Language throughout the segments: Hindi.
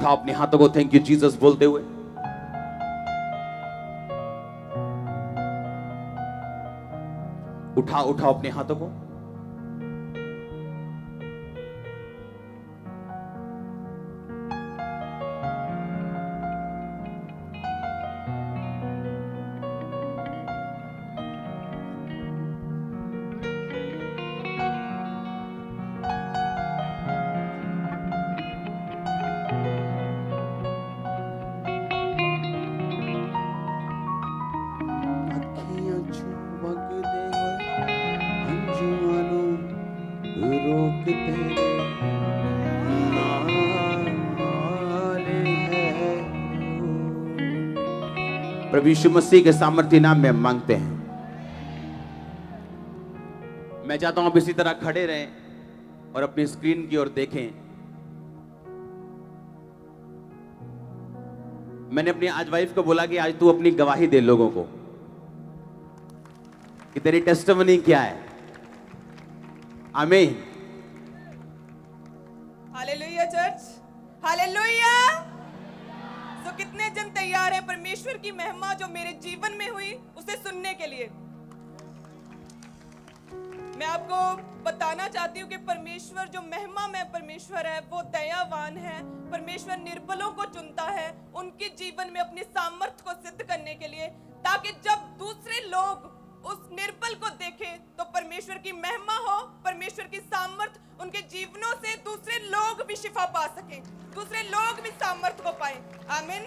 उठाओ अपने हाथों को थैंक यू जीसस बोलते हुए। उठाओ अपने हाथों को। प्रभु यीशु मसीह के सामर्थ्य नाम में मांगते हैं। मैं चाहता हूं आप इसी तरह खड़े रहें और अपनी स्क्रीन की ओर देखें। मैंने अपनी आज वाइफ को बोला कि आज तू अपनी गवाही दे लोगों को कि तेरी टेस्टिमनी क्या है। आमीन। Hallelujah church, hallelujah. तो कितने जन तैयार हैं परमेश्वर की महिमा जो मेरे जीवन में हुई उसे सुनने के लिए? मैं आपको बताना चाहती हूँ कि परमेश्वर जो महिमा में परमेश्वर है वो दयावान है। परमेश्वर निर्बलों को चुनता है उनके जीवन में अपनी सामर्थ्य को सिद्ध करने के लिए, ताकि जब दूसरे लोग उस निर्बल को देखें तो परमेश्वर की महिमा हो, परमेश्वर की सामर्थ उनके जीवनों से दूसरे लोग भी शिफा पा सकें, दूसरे लोग भी सामर्थ को पाएं। आमीन।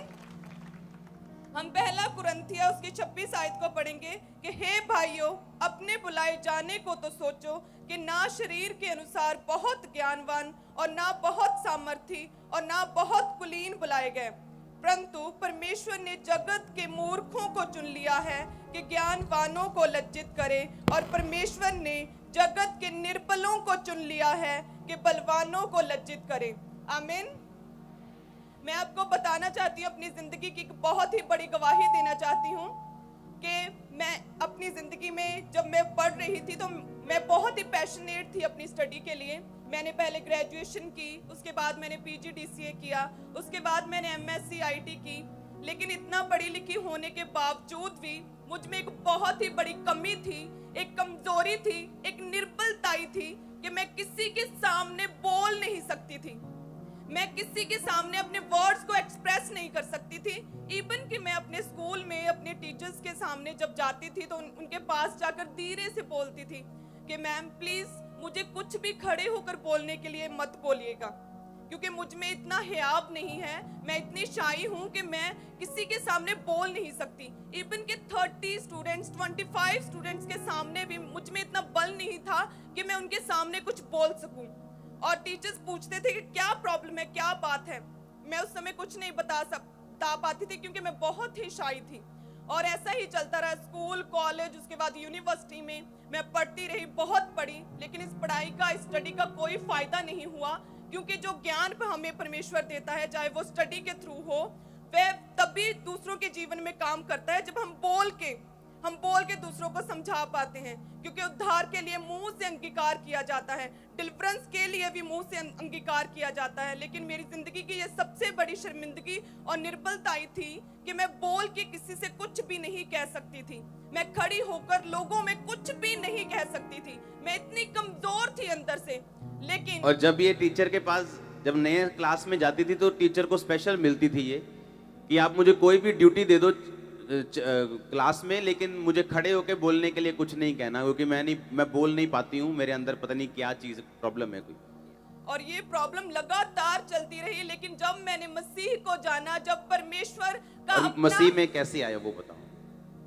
हम पहला कुरिन्थियों उसकी 26 आयत को पढ़ेंगे कि हे भाइयों, अपने बुलाए जाने को तो सोचो कि ना शरीर के अनुसार बहुत ज्ञानवान और ना बहुत सामर्थी और ना बहुत कुलीन बुलाए गए, परंतु परमेश्वर ने जगत के मूर्खों को चुन लिया है कि ज्ञानवानों को लज्जित करे, और परमेश्वर ने जगत के निर्बलों को चुन लिया है कि बलवानों को लज्जित करे। आमीन। मैं आपको बताना चाहती हूँ, अपनी जिंदगी की एक बहुत ही बड़ी गवाही देना चाहती हूँ कि मैं अपनी जिंदगी में जब मैं पढ़ रही थी तो मैं बहुत ही पैशनेट थी अपनी स्टडी के लिए। मैंने पहले ग्रेजुएशन की, उसके बाद मैंने PGDCA किया, उसके बाद मैंने MSc IT की, लेकिन इतना पढ़ी लिखी होने के बावजूद भी मुझ में एक बहुत ही बड़ी कमी थी, एक कमजोरी थी, एक निर्बलताई थी कि मैं किसी के सामने बोल नहीं सकती थी, मैं किसी के सामने अपने वर्ड्स को एक्सप्रेस नहीं कर सकती थी। इवन कि मैं अपने स्कूल में अपने टीचर्स के सामने जब जाती थी तो उनके पास जाकर धीरे से बोलती थी कि मैम प्लीज मुझे कुछ भी खड़े होकर बोलने के लिए मत बोलिएगा, क्योंकि मुझ में इतना हियाब नहीं है, मैं इतनी शाई हूँ कि मैं किसी के सामने बोल नहीं सकती। इवन के 30 स्टूडेंट्स 25 स्टूडेंट्स के सामने भी मुझ में इतना बल नहीं था कि मैं उनके सामने कुछ बोल सकूं। और टीचर्स पूछते थे कि क्या प्रॉब्लम है, क्या बात है, मैं उस समय कुछ नहीं बता पाती थी क्योंकि मैं बहुत ही शाई थी। और ऐसा ही चलता रहा, स्कूल, कॉलेज, उसके बाद यूनिवर्सिटी में मैं पढ़ती रही, बहुत पढ़ी, लेकिन इस पढ़ाई का, स्टडी का कोई फायदा नहीं हुआ, क्योंकि जो ज्ञान हमें परमेश्वर देता है, चाहे वो स्टडी के थ्रू हो, वह तभी दूसरों के जीवन में काम करता है जब हम बोल के दूसरों को समझा पाते हैं। क्योंकि उद्धार के लिए मुंह से अंगीकार किया जाता है, डिलीवरेंस के लिए भी मुंह से अंगीकार किया जाता है, लेकिन मेरी जिंदगी की ये सबसे बड़ी शर्मिंदगी और निर्बलताई थी कि मैं बोल के किसी से कुछ भी नहीं कह सकती थी, मैं खड़ी होकर लोगों में कुछ भी नहीं कह सकती थी, मैं इतनी कमजोर थी अंदर से। लेकिन और जब ये टीचर के पास जब नए क्लास में जाती थी तो टीचर को स्पेशल मिलती थी ये कि आप मुझे कोई भी ड्यूटी दे दो क्लास में, लेकिन मुझे खड़े होके बोलने के लिए कुछ नहीं कहना, क्योंकि मैं बोल नहीं पाती हूँ, मेरे अंदर पता नहीं क्या चीज प्रॉब्लम है कोई। और ये प्रॉब्लम लगातार चलती रही, लेकिन जब मैंने मसीह को जाना, जब परमेश्वर का मसीह में कैसे आया वो बताओ।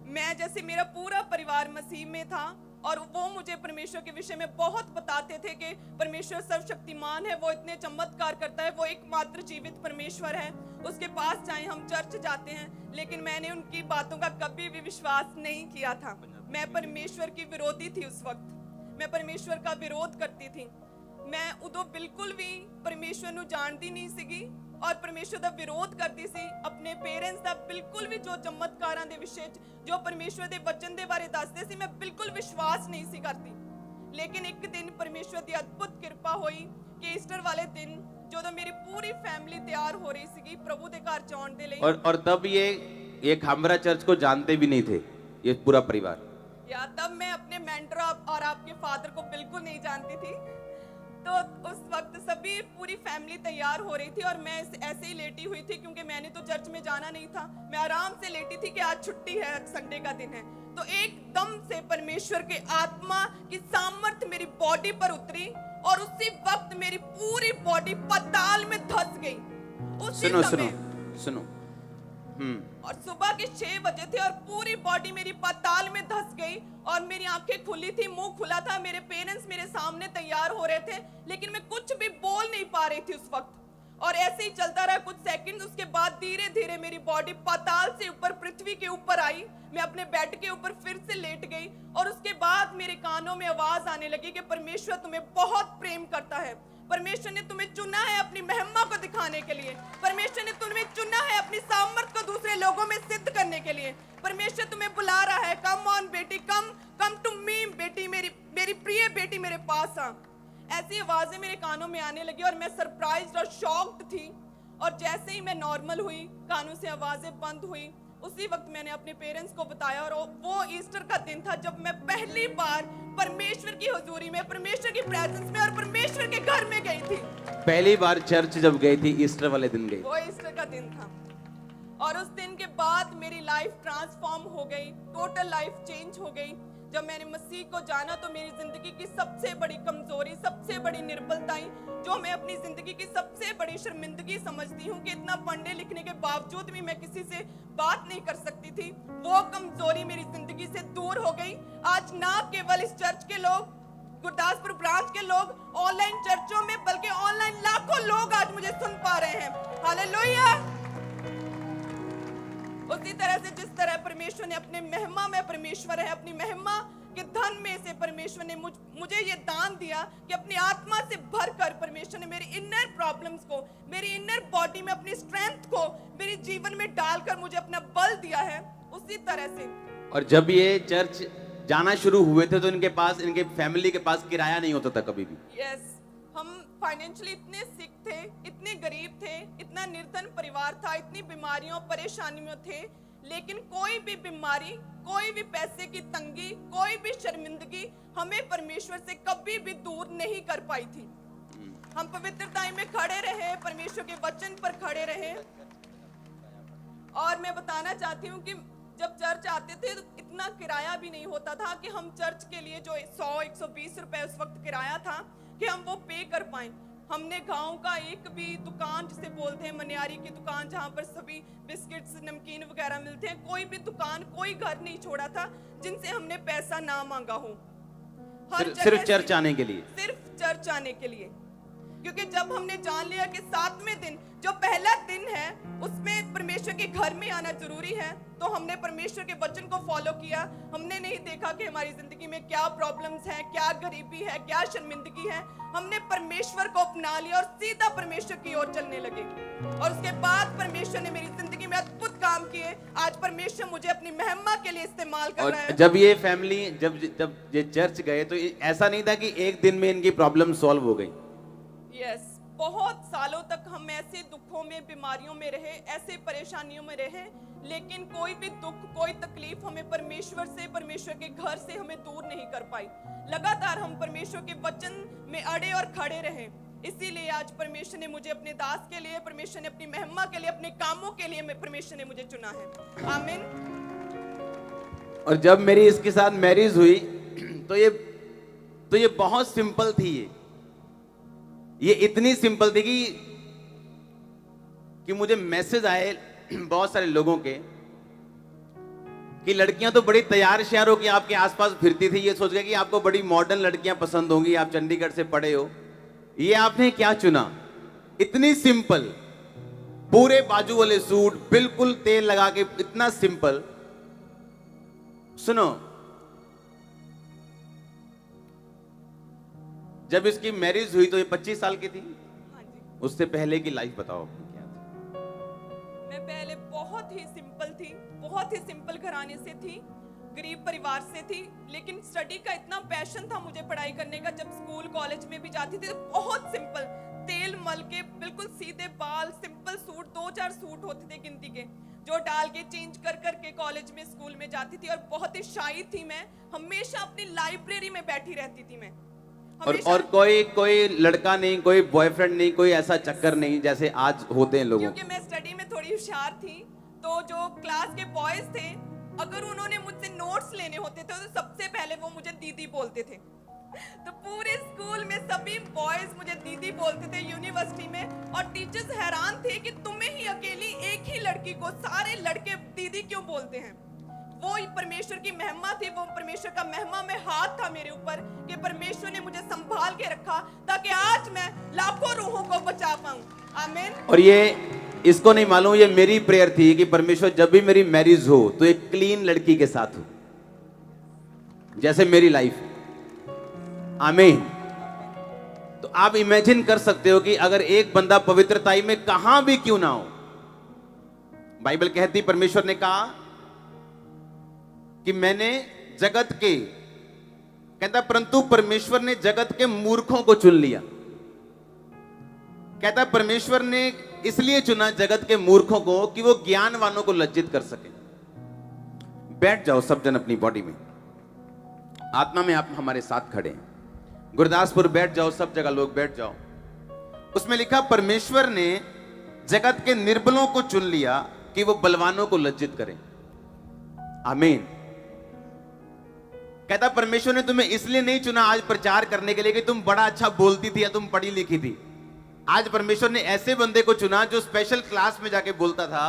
मैं जैसे मेरा पूरा परिवार मसीह में था और वो मुझे परमेश्वर के विषय में बहुत बताते थे कि परमेश्वर सर्वशक्तिमान है, वो इतने चमत्कार करता है, वो एकमात्र जीवित परमेश्वर है, उसके पास चाहे हम चर्च जाते हैं, लेकिन मैंने उनकी बातों का कभी भी विश्वास नहीं किया था। मैं परमेश्वर की विरोधी थी उस वक्त, मैं परमेश्वर का विरोध करती थी, मैं उदो बिल्कुल भी परमेश्वर ਨੂੰ ਜਾਣਦੀ नहीं ਸੀਗੀ और परमेश्वर ਦਾ विरोध करती सी। अपने पेरेंट्स ਦਾ बिल्कुल भी जो चमत्कारां ਦੇ ਵਿਸ਼ੇ जो परमेश्वर ਦੇ वचन ਦੇ ਬਾਰੇ ਦੱਸਦੇ ਸੀ, मैं बिल्कुल विश्वास नहीं सी करती। लेकिन एक दिन परमेश्वर की अद्भुत कृपा हुई कि ईस्टर वाले दिन ਜਦੋਂ ਮੇਰੀ ਪੂਰੀ ਫੈਮਿਲੀ ਤਿਆਰ ਹੋ ਰਹੀ ਸੀਗੀ ਪ੍ਰਭੂ ਦੇ ਘਰ ਜਾਣ ਦੇ ਲਈ और तब ये खामरा चर्च को जानते भी नहीं थे, ये पूरा परिवार। या तब मैं अपने मेंटर और आपके फादर को बिल्कुल नहीं जानती थी। तो उस वक्त सभी पूरी फैमिली तैयार हो रही थी और मैं ऐसे ही लेटी हुई थी क्योंकि मैंने तो चर्च में जाना नहीं था। मैं आराम से लेटी थी कि आज छुट्टी है, आज संडे का दिन है। तो एकदम से परमेश्वर के आत्मा की सामर्थ मेरी बॉडी पर उतरी और उसी वक्त मेरी पूरी बॉडी पाताल में धंस गई। उसी सुनो समय सुनो सुनो और सुबह के 6 बजे थे और पूरी बॉडी मेरी पाताल में धंस गई और मेरी आंखें खुली थी, मुंह खुला था। मेरे पेरेंट्स मेरे सामने तैयार हो रहे थे लेकिन मैं कुछ भी बोल नहीं पा रही थी उस वक्त। और ऐसे ही चलता रहा कुछ सेकंड। उसके बाद धीरे धीरे मेरी बॉडी पाताल से ऊपर पृथ्वी के ऊपर आई। मैं अपने बेड के ऊपर फिर से लेट गई और उसके बाद मेरे कानों में आवाज आने लगी कि परमेश्वर तुम्हें बहुत प्रेम करता है। परमेश्वर ने तुम्हें चुना है अपनी महिमा को दिखाने के लिए। परमेश्वर ने तुम्हें चुना है अपनी सामर्थ को दूसरे लोगों में सिद्ध करने के लिए। परमेश्वर तुम्हें बुला रहा है, कम ऑन बेटी, कम टू मी बेटी, मेरी प्रिय बेटी मेरे पास आ। ऐसी आवाजें मेरे कानों में आने लगी और मैं सरप्राइज्ड और शॉक्ड थी। और जैसे ही मैं नॉर्मल हुई, कानों से आवाजें बंद हुई, उसी वक्त मैंने अपने पेरेंट्स को बताया। और वो ईस्टर का दिन था जब मैं पहली बार परमेश्वर की हुजूरी में, परमेश्वर की प्रेजेंस में और परमेश्वर के घर में गई थी। पहली बार चर्च जब गई थी, ईस्टर वाले दिन गई। वो ईस्टर का दिन था और उस दिन के बाद मेरी लाइफ ट्रांसफॉर्म हो गई, टोटल लाइफ चेंज हो गई। जब मैंने मसीह को जाना तो मेरी जिंदगी की सबसे बड़ी कमजोरी, सबसे बड़ी निर्बलताएं, जो मैं अपनी जिंदगी की सबसे बड़ी शर्मिंदगी समझती हूँ कि इतना पढ़ने लिखने के बावजूद भी मैं किसी से बात नहीं कर सकती थी, वो कमजोरी मेरी जिंदगी से दूर हो गई। आज ना केवल इस चर्च के लोग, गुरदासपुर ब्रांच के लोग, ऑनलाइन चर्चों में, बल्कि ऑनलाइन लाखों लोग आज मुझे सुन पा रहे हैं। हालेलुया। उसी तरह से जिस तरह परमेश्वर ने अपने महिमा में, परमेश्वर है अपनी महिमा के धन में से परमेश्वर ने मुझे ये दान दिया कि अपनी आत्मा से भरकर परमेश्वर ने मेरी इनर प्रॉब्लम्स को, मेरी इनर बॉडी में अपनी स्ट्रेंथ को मेरे जीवन में डालकर मुझे अपना बल दिया है। उसी तरह से और जब ये चर्च जाना शुरू हुए थे तो इनके पास, इनके फैमिली के पास किराया नहीं होता था कभी भी। यस, हम फाइनेंशियली इतने सिक थे, इतने गरीब थे, इतना निर्धन परिवार था, इतनी बीमारियों परेशानियों थे, लेकिन कोई भी बीमारी, कोई भी पैसे की तंगी, कोई भी शर्मिंदगी हमें परमेश्वर से कभी भी दूर नहीं कर पाई थी। हम पवित्रता में खड़े रहे, परमेश्वर के वचन पर खड़े रहे। और मैं बताना चाहती हूँ कि जब चर्च आते थे तो इतना किराया भी नहीं होता था कि हम चर्च के लिए जो 100-120 रुपए उस वक्त किराया था कि हम वो पे कर पाए। हमने गांव का एक भी दुकान, जिसे बोलते हैं मनियारी की दुकान, जहां पर सभी बिस्किट्स, नमकीन वगैरह मिलते हैं, कोई भी दुकान, कोई घर नहीं छोड़ा था जिनसे हमने पैसा ना मांगा हो। सिर्फ चर्च आने के लिए, सिर्फ चर्च आने के लिए। क्योंकि जब हमने जान लिया कि 7वें दिन, जो पहला दिन है, उसमें परमेश्वर के घर में आना जरूरी है, तो हमने परमेश्वर के वचन को फॉलो किया। हमने नहीं देखा कि हमारी जिंदगी में क्या प्रॉब्लम्स हैं, क्या गरीबी है, क्या शर्मिंदगी है। हमने परमेश्वर को अपना लिया और सीधा परमेश्वर की ओर चलने लगे। और उसके बाद परमेश्वर ने मेरी जिंदगी में अद्भुत काम किए। आज परमेश्वर मुझे अपनी महिमा के लिए इस्तेमाल कर रहा है। जब ये फैमिली, जब ये चर्च गए तो ऐसा नहीं था कि एक दिन में इनकी प्रॉब्लम सॉल्व हो गई। यस, बहुत सालों तक हम ऐसे दुखों में, बीमारियों में रहे, ऐसे परेशानियों में रहे, लेकिन कोई भी दुख, कोई तकलीफ हमें परमेश्वर से, परमेश्वर के घर से हमें दूर नहीं कर पाई। लगातार हम परमेश्वर के वचन में अड़े और खड़े रहे। इसीलिए आज परमेश्वर ने मुझे अपने दास के लिए, परमेश्वर ने अपनी महिमा के लिए, अपने कामों के लिए परमेश्वर ने मुझे चुना है। आमीन। और जब मेरी इसके साथ मैरिज हुई तो ये बहुत सिंपल थी। ये इतनी सिंपल थी कि मुझे मैसेज आए बहुत सारे लोगों के कि लड़कियां तो बड़ी तैयार श्यार हो कि आपके आसपास फिरती थी, ये सोच के कि आपको बड़ी मॉडर्न लड़कियां पसंद होंगी, आप चंडीगढ़ से पढ़े हो, ये आपने क्या चुना। इतनी सिंपल, पूरे बाजू वाले सूट, बिल्कुल तेल लगा के, इतना सिंपल। सुनो, जब इसकी मैरिज हुई तो ये 25 साल की थी। हाँ जी। उससे पहले की लाइफ बताओ क्या थी? मैं पहले बहुत ही सिंपल थी, बहुत ही सिंपल घराने से थी, गरीब परिवार से थी, लेकिन स्टडी का इतना पैशन था मुझे पढ़ाई करने का। जब स्कूल कॉलेज में भी जाती थी तो बहुत सिंपल, तेल मल के बिल्कुल सीधे बाल, सिंपल सूट, 2-4 सूट होते थे गिनती के, जो डाल के चेंज कर करके कॉलेज में, स्कूल में जाती थी। और बहुत ही शाई थी मैं, हमेशा अपनी लाइब्रेरी में बैठी रहती थी मैं। और कोई लड़का नहीं, कोई बॉयफ्रेंड नहीं, कोई ऐसा चक्कर नहीं जैसे आज होते हैं लोगों। क्योंकि मैं स्टडी में थोड़ी होशियार थी, तो जो क्लास के बॉयज थे, अगर उन्होंने मुझसे नोट्स लेने होते थे तो सबसे पहले वो मुझे दीदी बोलते थे। तो पूरे स्कूल में सभी बॉयज मुझे दीदी बोलते थे, यूनिवर्सिटी में। और टीचर्स हैरान थे कि तुम्हें ही अकेली एक ही लड़की को सारे लड़के दीदी क्यों बोलते हैं। वो ही परमेश्वर की महिमा थी, वो परमेश्वर का महिमा में हाथ था मेरे ऊपर कि परमेश्वर ने मुझे संभाल के रखा ताकि आज मैं लाखों रूहों को बचा पाऊं। आमीन। और ये इसको नहीं मालूम, ये मेरी प्रेयर थी कि परमेश्वर जब भी मेरी मैरिज हो तो एक क्लीन लड़की के साथ हो, जैसे मेरी लाइफ। आमीन। तो आप इमेजिन कर सकते हो कि अगर एक बंदा पवित्रताई में कहां भी क्यों ना हो, बाइबल कहती, परमेश्वर ने कहा कि मैंने जगत के, कहता परंतु परमेश्वर ने जगत के मूर्खों को चुन लिया। कहता परमेश्वर ने इसलिए चुना जगत के मूर्खों को कि वो ज्ञानवानों को लज्जित कर सके। बैठ जाओ सब जन अपनी बॉडी में, आत्मा में आप हमारे साथ खड़े हैं। गुरदासपुर बैठ जाओ, सब जगह लोग बैठ जाओ। उसमें लिखा परमेश्वर ने जगत के निर्बलों को चुन लिया कि वो बलवानों को लज्जित करें। आमीन। कहता परमेश्वर ने तुम्हें इसलिए नहीं चुना आज प्रचार करने के लिए कि तुम बड़ा अच्छा बोलती थी या तुम पढ़ी लिखी थी। आज परमेश्वर ने ऐसे बंदे को चुना जो स्पेशल क्लास में जाके बोलता था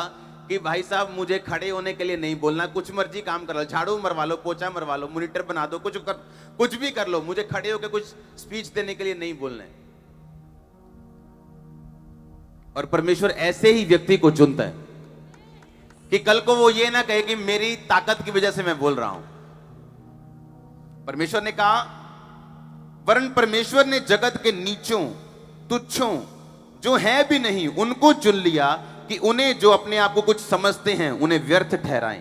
कि भाई साहब मुझे खड़े होने के लिए नहीं बोलना, कुछ मर्जी काम कर लो, झाड़ू मरवा लो, पोछा मरवा लो, मॉनिटर बना दो, कुछ भी कर लो, मुझे खड़े होकर कुछ स्पीच देने के लिए नहीं बोलना है। और परमेश्वर ऐसे ही व्यक्ति को चुनता है कि कल को वो ये ना कहे कि मेरी ताकत की वजह से मैं बोल रहा हूं। परमेश्वर ने कहा, वरन परमेश्वर ने जगत के नीचों, तुच्छों, जो है भी नहीं, उनको चुन लिया कि उन्हें, जो अपने आप को कुछ समझते हैं, उन्हें व्यर्थ ठहराएं,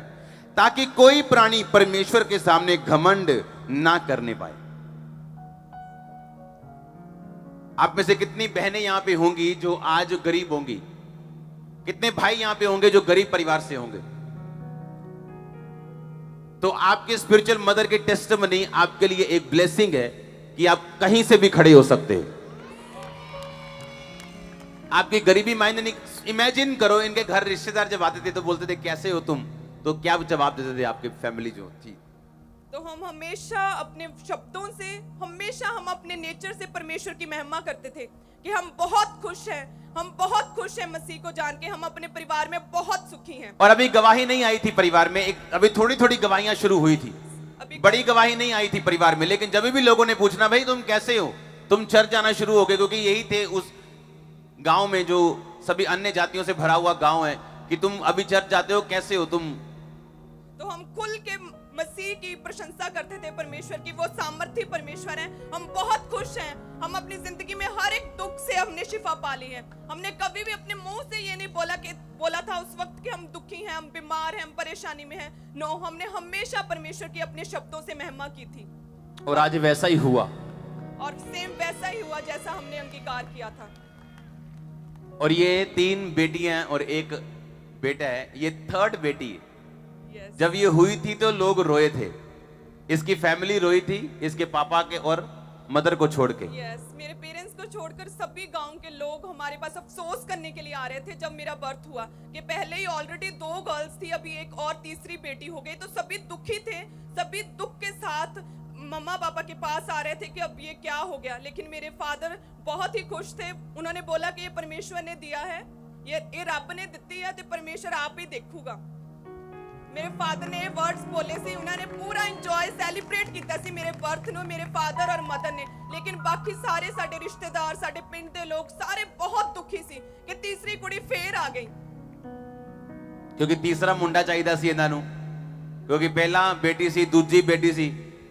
ताकि कोई प्राणी परमेश्वर के सामने घमंड ना करने पाए। आप में से कितनी बहनें यहां पे होंगी जो आज गरीब होंगी? कितने भाई यहां पे होंगे जो गरीब परिवार से होंगे? तो आपके स्पिरिचुअल मदर की टेस्टिमनी आपके लिए एक ब्लेसिंग है कि आप कहीं से भी खड़े हो सकते हैं। आपकी गरीबी मायने नहीं। इमेजिन करो, इनके घर रिश्तेदार जब आते थे तो बोलते थे कैसे हो तुम, तो क्या जवाब देते थे आपकी फैमिली जो थी? तो हम हमेशा अपने शब्दों से, हमेशा हम अपने नेचर से परमेश्वर की महिमा करते थे कि हम बहुत खुश हैं, हम बहुत खुश हैं मसीह को जान के, हम अपने परिवार में बहुत सुखी हैं। और अभी गवाही नहीं आई थी परिवार में, अभी थोड़ी थोड़ी गवाहियां शुरू हुई थी, अभी बड़ी गवाही नहीं आई थी परिवार में। लेकिन जब भी लोगों ने पूछना, भाई तुम कैसे हो, तुम चर्च जाना शुरू हो गए, क्योंकि यही थे उस गांव में जो सभी अन्य जातियों से भरा हुआ गांव है, कि तुम अभी चर्च जाते हो, कैसे हो तुम। तो हम खुल के मसीह की प्रशंसा करते थे परमेश्वर की, वो सामर्थी परमेश्वर है। हम बहुत खुश हैं, हम अपनी जिंदगी में हर एक दुख से हमने शिफा पा ली है। हमने कभी भी अपने मुंह से ये नहीं बोला था उस वक्त कि हम दुखी हैं, हम बीमार हैं, हम परेशानी में हैं। नो, हमने हमेशा परमेश्वर की अपने शब्दों से महिमा की थी। और आज वैसा ही हुआ, और सेम वैसा ही हुआ जैसा हमने अंगीकार किया था। और ये 3 बेटियां और 1 बेटा है, ये 3rd बेटी है। जब ये हुई थी तो लोग रोए थे, इसकी फैमिली रोई थी, इसके पापा के और मदर को छोड़ के। मेरे पेरेंट्स को छोड़कर सभी गांव के लोग हमारे पास अफसोस करने के लिए आ रहे थे जब मेरा बर्थ हुआ, कि पहले ही ऑलरेडी 2 गर्ल्स थी, अभी एक और तीसरी बेटी हो गई। तो सभी दुखी थे, सभी दुख के साथ मम्मा पापा के पास आ रहे थे कि अब ये क्या हो गया। लेकिन मेरे फादर बहुत ही खुश थे, उन्होंने बोला कि ये परमेश्वर ने दिया है, ये रब ने दी है, तो परमेश्वर आप ही देखूगा। मेरे फादर ने वर्ड्स बोले सी, उन्होंने पूरा एंजॉय सेलिब्रेट किया सी मेरे बर्थ नु, मेरे फादर और मदर ने। लेकिन बाकी सारे साडे रिश्तेदार, साडे पिंड दे लोग सारे बहुत दुखी सी कि तीसरी कुड़ी फेर आ गई, क्योंकि तीसरा मुंडा चाहिए सी इन्हां नूं, क्योंकि पहला बेटी सी, दूजी बेटी सी,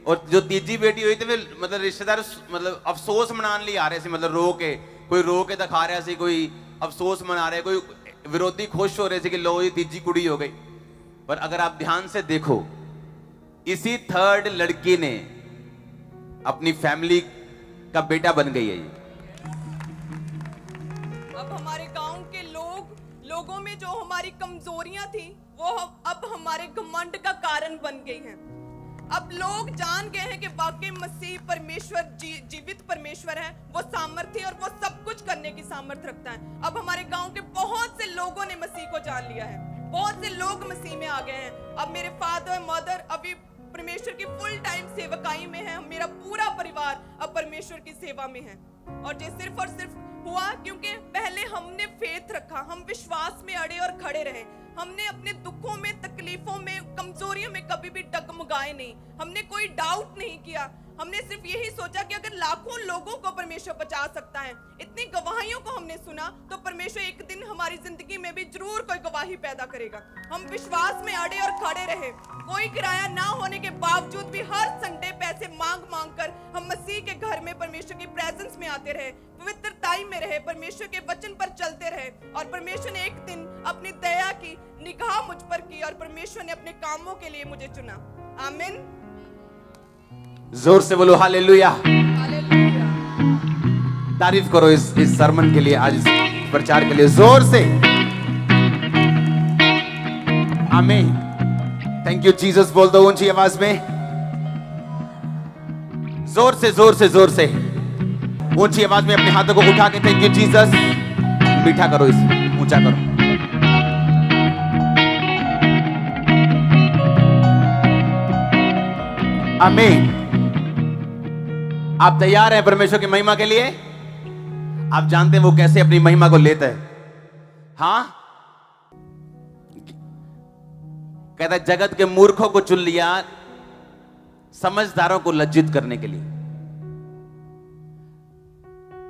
और जो तीजी बेटी हुई तो फिर मतलब रिश्तेदार मतलब अफसोस मनाने लिए आ रहे थे, मतलब रो के, कोई रो के दिखा रहा सी, कोई अफसोस मना रहे, कोई विरोधी खुश हो रहे थे कि लो ये तीजी कुड़ी हो गई। पर अगर आप ध्यान से देखो, इसी 3rd लड़की ने अपनी फैमिली का बेटा बन गई है ये। अब हमारे गांव के लोगों में जो हमारी कमजोरियां थी वो अब हमारे घमंड का कारण बन गई हैं। अब लोग जान गए हैं कि वाकई मसीह परमेश्वर जीवित परमेश्वर है, वो सामर्थ्य और वो सब कुछ करने की सामर्थ्य रखता है। अब हमारे गांव के बहुत से लोगों ने मसीह को जान लिया है, बहुत से लोग मसीह में आ गए हैं। अब मेरे फादर मदर अभी परमेश्वर की फुल टाइम सेवकाई में है, मेरा पूरा परिवार अब परमेश्वर की सेवा में है। और ये सिर्फ और सिर्फ हुआ क्योंकि पहले हमने फेथ रखा, हम विश्वास में अड़े और खड़े रहे। हमने अपने दुखों में, तकलीफों में, कमजोरियों में कभी भी डगमगाए नहीं, हमने कोई डाउट नहीं किया। हमने सिर्फ यही सोचा कि अगर लाखों लोगों को परमेश्वर बचा सकता है, इतनी गवाहियों को हमने सुना, तो परमेश्वर एक दिन हमारी जिंदगी में भी जरूर कोई गवाही पैदा करेगा। हम विश्वास में अड़े और खड़े रहे, कोई किराया ना होने के बावजूद भी हर संडे पैसे मांग मांग कर हम मसीह के घर में परमेश्वर की प्रेजेंस में आते रहे, पवित्रताई में रहे, परमेश्वर के वचन पर चलते रहे। और परमेश्वर ने एक दिन अपनी दया की निगाह मुझ पर की और परमेश्वर ने अपने कामों के लिए मुझे चुना। आमीन। जोर से बोलो हालेलुया। हालेलुया। तारीफ करो इस सरमन के लिए, आज इस प्रचार के लिए जोर से। आमीन। थैंक यू जीसस बोल दो ऊंची आवाज में, जोर से जोर से जोर से ऊंची आवाज में अपने हाथों को उठा के थैंक यू जीसस मीठा करो, इस ऊंचा करो। आमीन। आप तैयार हैं परमेश्वर की महिमा के लिए? आप जानते हैं वो कैसे अपनी महिमा को लेता है? हाँ, कहता है जगत के मूर्खों को चुन लिया समझदारों को लज्जित करने के लिए।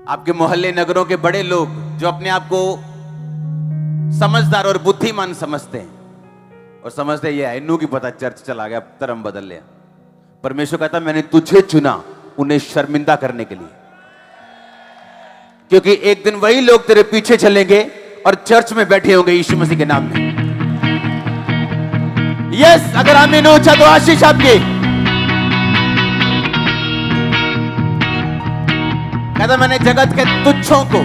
आपके मोहल्ले नगरों के बड़े लोग जो अपने आप को समझदार और बुद्धिमान समझते हैं और समझते हैं ये इन्नू की पता चर्च चला गया, धर्म बदल लिया। परमेश्वर कहता है मैंने तुझे चुना उन्हें शर्मिंदा करने के लिए, क्योंकि एक दिन वही लोग तेरे पीछे चलेंगे और चर्च में बैठे होंगे यीशु मसीह के नाम में। यस, अगर आमीन ऊंचा तो आशीष आपकी। कहता मैंने जगत के तुच्छों को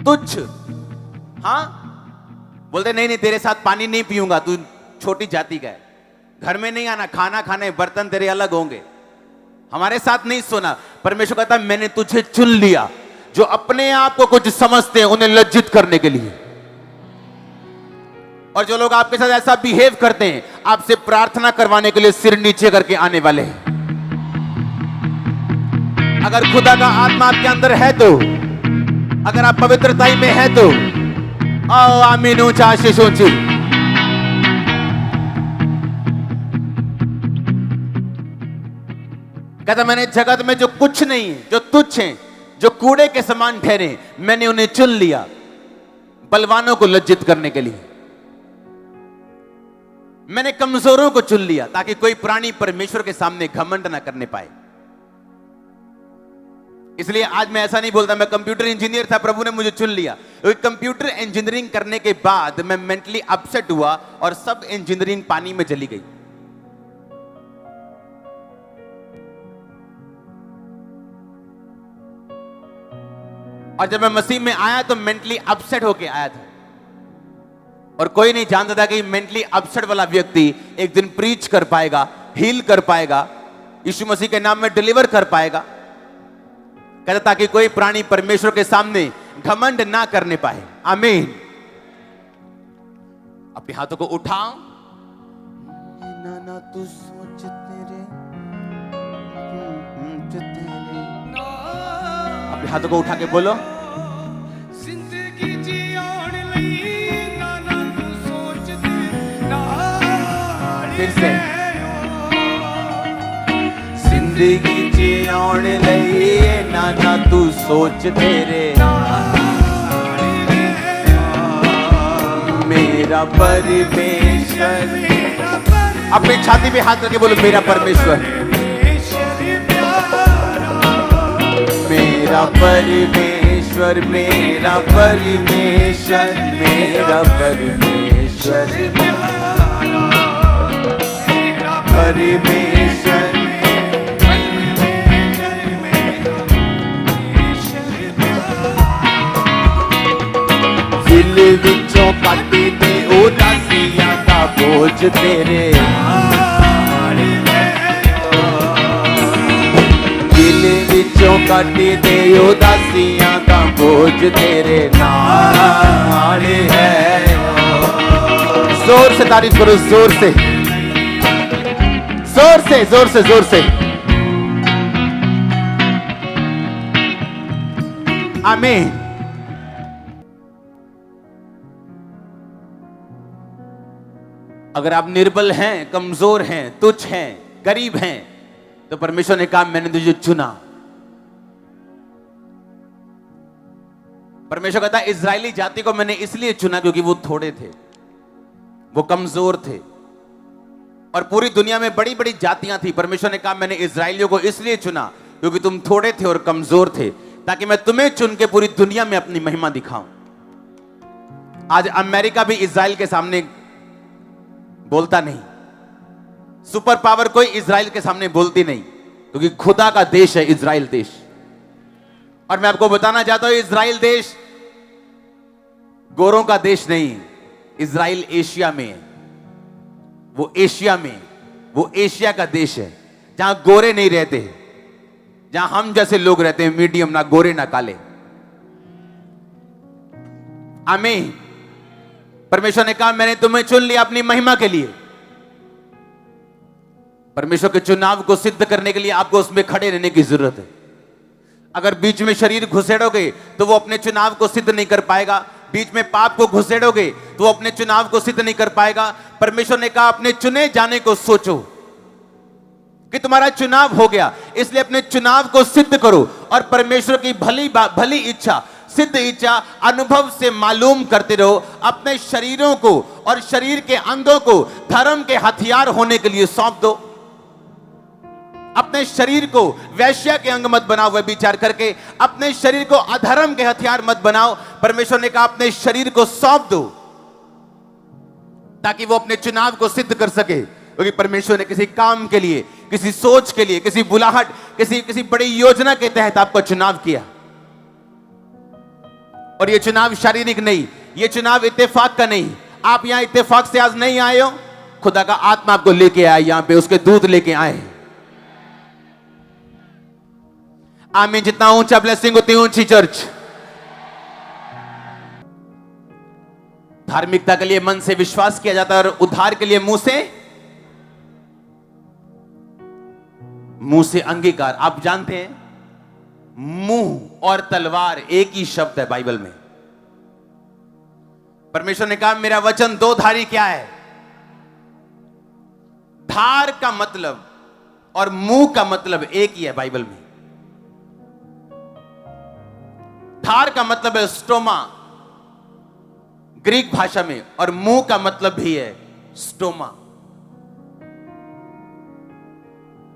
तुच्छ, हाँ बोलते नहीं तेरे साथ पानी नहीं पीऊंगा, तू छोटी जाति का है, घर में नहीं आना, खाना खाने बर्तन तेरे अलग होंगे, हमारे साथ नहीं सोना। परमेश्वर कहता है मैंने तुझे चुन लिया जो अपने आप को कुछ समझते हैं उन्हें लज्जित करने के लिए। और जो लोग आपके साथ ऐसा बिहेव करते हैं आपसे प्रार्थना करवाने के लिए सिर नीचे करके आने वाले हैं। अगर खुदा का आत्मा आपके अंदर है तो, अगर आप पवित्रताई में है तो आओ आमीन ऊंचा आशीष ऊंची। कहता मैंने जगत में जो कुछ नहीं है, जो तुच्छ हैं, जो कूड़े के समान ठहरे, मैंने उन्हें चुन लिया बलवानों को लज्जित करने के लिए। मैंने कमजोरों को चुन लिया ताकि कोई प्राणी परमेश्वर के सामने घमंड ना करने पाए। इसलिए आज मैं ऐसा नहीं बोलता मैं कंप्यूटर इंजीनियर था, प्रभु ने मुझे चुन लिया। कंप्यूटर इंजीनियरिंग करने के बाद मैं मेंटली अपसेट हुआ और सब इंजीनियरिंग पानी में चली गई। और जब मैं मसीह में आया तो मेंटली अपसेट होके आया था और कोई नहीं जानता था कि मेंटली अपसेट वाला व्यक्ति एक दिन प्रीच कर पाएगा, हील कर पाएगा, यीशु मसीह के नाम में डिलीवर कर पाएगा। कहता ताकि कोई प्राणी परमेश्वर के सामने घमंड ना करने पाए। आमीन। अपने हाथों को उठाओ। ना तू सोच तेरे अपने हाथों को उठा के बोलो जिंदगी जियोण लई ना तू सोच तेरे फिर से जिंदगी जियोण लई ना तू सोच तेरे मेरा परमेश्वर। अपनी छाती पे हाथ रखे बोलो मेरा परमेश्वर, मेरा परमेश्वर, मेरा परमेश्वर, मेरा परमेश्वर, परमेश्वर। बोझ तेरे नाल है दिल विचों कट दे उदासियां दा बोझ तेरे नाल है। जोर से तारीफ करो, जोर से जोर से जोर से जोर से। आमीन। अगर आप निर्बल हैं, कमजोर हैं, तुच्छ हैं, गरीब हैं, तो परमेश्वर ने कहा मैंने तुझे चुना। परमेश्वर कहता है इजरायली जाति को मैंने इसलिए चुना क्योंकि वो थोड़े थे, वो कमजोर थे, और पूरी दुनिया में बड़ी बड़ी जातियां थी। परमेश्वर ने कहा मैंने इजरायलियों को इसलिए चुना क्योंकि तुम थोड़े थे और कमजोर थे, ताकि मैं तुम्हें चुन के पूरी दुनिया में अपनी महिमा दिखाऊं। आज अमेरिका भी इजराइल के सामने बोलता नहीं, सुपर पावर कोई इजराइल के सामने बोलती नहीं, क्योंकि खुदा का देश है इजराइल देश। और मैं आपको बताना चाहता हूं इजराइल देश गोरों का देश नहीं, इजराइल एशिया में है। वो एशिया में, वो एशिया का देश है जहां गोरे नहीं रहते, जहां हम जैसे लोग रहते हैं, मीडियम, ना गोरे ना काले। आमीन। परमेश्वर ने कहा मैंने तुम्हें चुन लिया अपनी महिमा के लिए। परमेश्वर के चुनाव को सिद्ध करने के लिए आपको उसमें खड़े रहने की जरूरत है। अगर बीच में शरीर घुसेड़ोगे तो वो अपने चुनाव को सिद्ध नहीं कर पाएगा। बीच में पाप को घुसेड़ोगे तो वो अपने चुनाव को सिद्ध नहीं कर पाएगा। परमेश्वर ने कहा अपने चुने जाने को सोचो कि तुम्हारा चुनाव हो गया, इसलिए अपने चुनाव को सिद्ध करो और परमेश्वर की भली इच्छा, सिद्ध इच्छा अनुभव से मालूम करते रहो। अपने शरीरों को और शरीर के अंगों को धर्म के हथियार होने के लिए सौंप दो। अपने शरीर को वैश्या के अंग मत बनाओ व्यभिचार करके, अपने शरीर को अधर्म के हथियार मत बनाओ। परमेश्वर ने कहा अपने शरीर को सौंप दो ताकि वो अपने चुनाव को सिद्ध कर सके, क्योंकि परमेश्वर ने किसी काम के लिए, किसी सोच के लिए, किसी बुलाहट, किसी बड़ी योजना के तहत आपका चुनाव किया। और ये चुनाव शारीरिक नहीं, ये चुनाव इत्तेफाक का नहीं। आप यहां इत्तेफाक से आज नहीं आए हो, खुदा का आत्मा आपको लेके आया, यहां पे उसके दूत लेके आए। आमीन। जितना ऊंचा ब्लेसिंग उतनी ऊंची चर्च। धार्मिकता के लिए मन से विश्वास किया जाता है और उद्धार के लिए मुंह से अंगीकार। आप जानते हैं मुंह और तलवार एक ही शब्द है बाइबल में। परमेश्वर ने कहा मेरा वचन दो धारी क्या है? धार का मतलब और मुंह का मतलब एक ही है बाइबल में। धार का मतलब है स्टोमा ग्रीक भाषा में, और मुंह का मतलब भी है स्टोमा।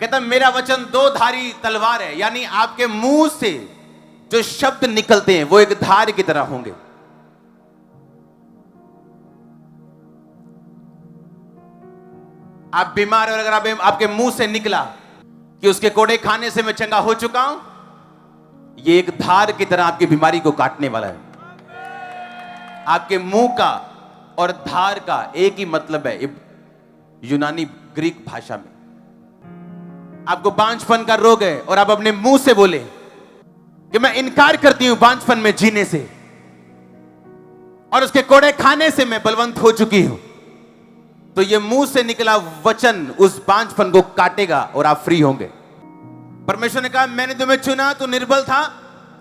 कहता मेरा वचन दो धारी तलवार है, यानी आपके मुंह से जो शब्द निकलते हैं वो एक धार की तरह होंगे। आप बीमार और अगर आपके मुंह से निकला कि उसके कोड़े खाने से मैं चंगा हो चुका हूं, ये एक धार की तरह आपकी बीमारी को काटने वाला है। आपके मुंह का और धार का एक ही मतलब है यूनानी ग्रीक भाषा में। आपको बांझपन का रोग है और आप अपने मुंह से बोले कि मैं इनकार करती हूं बांझपन में जीने से और उसके कोड़े खाने से मैं बलवंत हो चुकी हूं, तो ये मुंह से निकला वचन उस बांझपन को काटेगा और आप फ्री होंगे। परमेश्वर ने कहा मैंने तुम्हें चुना, तू निर्बल था,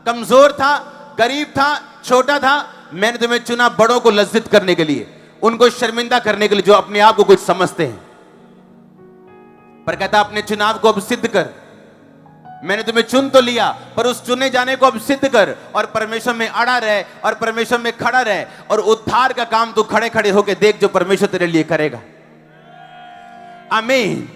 कमजोर था, गरीब था, छोटा था। मैंने तुम्हें चुना बड़ों को लज्जित करने के लिए, उनको शर्मिंदा करने के लिए जो अपने आप को कुछ समझते हैं। पर कहता अपने चुनाव को अब सिद्ध कर। मैंने तुम्हें चुन तो लिया, पर उस चुने जाने को अब सिद्ध कर और परमेश्वर में अड़ा रहे और परमेश्वर में खड़ा रहे, और उद्धार का काम तू खड़े खड़े होकर देख जो परमेश्वर तेरे लिए करेगा। आमीन।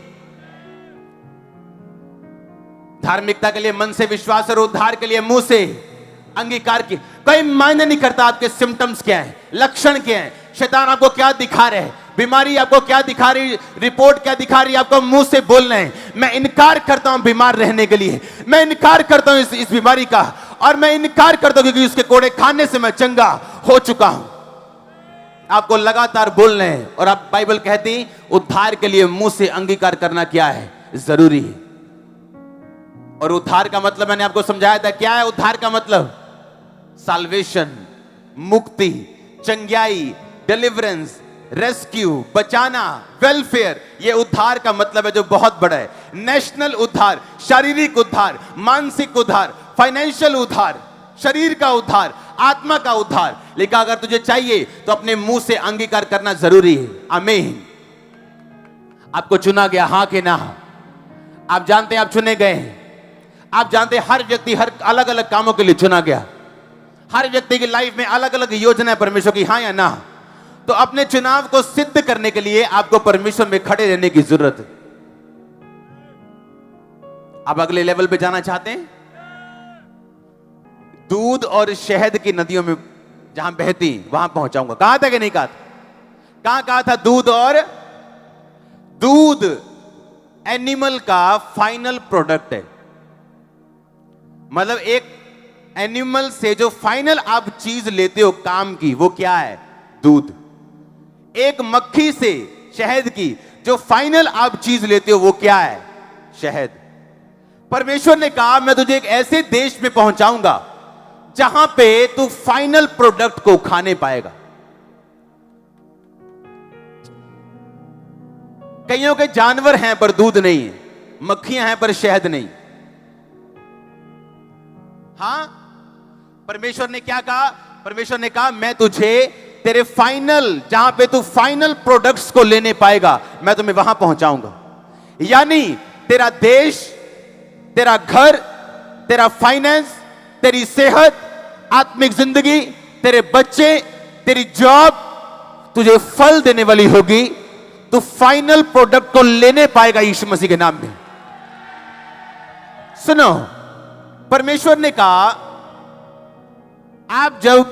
धार्मिकता के लिए मन से विश्वास और उद्धार के लिए मुंह से अंगीकार की। कोई मायने नहीं करता आपके सिम्टम्स क्या है, लक्षण क्या है, शैतान आपको क्या दिखा रहे हैं, बीमारी आपको क्या दिखा रही, रिपोर्ट क्या दिखा रही है, आपको मुंह से बोलना है मैं इनकार करता हूं बीमार रहने के लिए, मैं इनकार करता हूं इस बीमारी का, और मैं इनकार करता हूं क्योंकि उसके कोड़े खाने से मैं चंगा हो चुका हूं। आपको लगातार बोलना है। और अब बाइबल कहती उद्धार के लिए मुंह से अंगीकार करना क्या है, जरूरी है। और उद्धार का मतलब मैंने आपको समझाया था, क्या है उद्धार का मतलब? साल्वेशन, मुक्ति, चंगाई, डिलीवरेंस, रेस्क्यू, बचाना, वेलफेयर, ये उद्धार का मतलब है जो बहुत बड़ा है। नेशनल उद्धार, शारीरिक उद्धार, मानसिक उद्धार, फाइनेंशियल उद्धार, शरीर का उद्धार, आत्मा का उद्धार। लेकिन अगर तुझे चाहिए तो अपने मुंह से अंगीकार करना जरूरी है। आमीन। आपको चुना गया, हां कि ना? आप जानते हैं आप चुने गए हैं। आप जानते हैं हर व्यक्ति हर अलग अलग कामों के लिए चुना गया। हर व्यक्ति की लाइफ में अलग अलग योजना है परमेश्वर की, हां या ना? तो अपने चुनाव को सिद्ध करने के लिए आपको परमेश्वर में खड़े रहने की जरूरत है। आप अगले लेवल पे जाना चाहते हैं? दूध और शहद की नदियों में जहां बहती वहां पहुंचाऊंगा। कहा था कि नहीं कहा था? कहा था? दूध एनिमल का फाइनल प्रोडक्ट है। मतलब एक एनिमल से जो फाइनल आप चीज लेते हो काम की, वो क्या है? दूध। एक मक्खी से शहद की जो फाइनल आप चीज लेते हो, वो क्या है? शहद। परमेश्वर ने कहा मैं तुझे एक ऐसे देश में पहुंचाऊंगा जहां पे तू फाइनल प्रोडक्ट को खाने पाएगा। कईयों के जानवर हैं पर दूध नहीं है, मक्खियां हैं पर शहद नहीं। हां, परमेश्वर ने क्या कहा? परमेश्वर ने कहा मैं तुझे तेरे फाइनल, जहां पे तू फाइनल प्रोडक्ट्स को लेने पाएगा, मैं तुम्हें वहां पहुंचाऊंगा। यानी तेरा देश, तेरा घर, तेरा फाइनेंस, तेरी सेहत, आत्मिक जिंदगी, तेरे बच्चे, तेरी जॉब तुझे फल देने वाली होगी। तू फाइनल प्रोडक्ट को लेने पाएगा यीशु मसीह के नाम में। सुनो, परमेश्वर ने कहा आप जब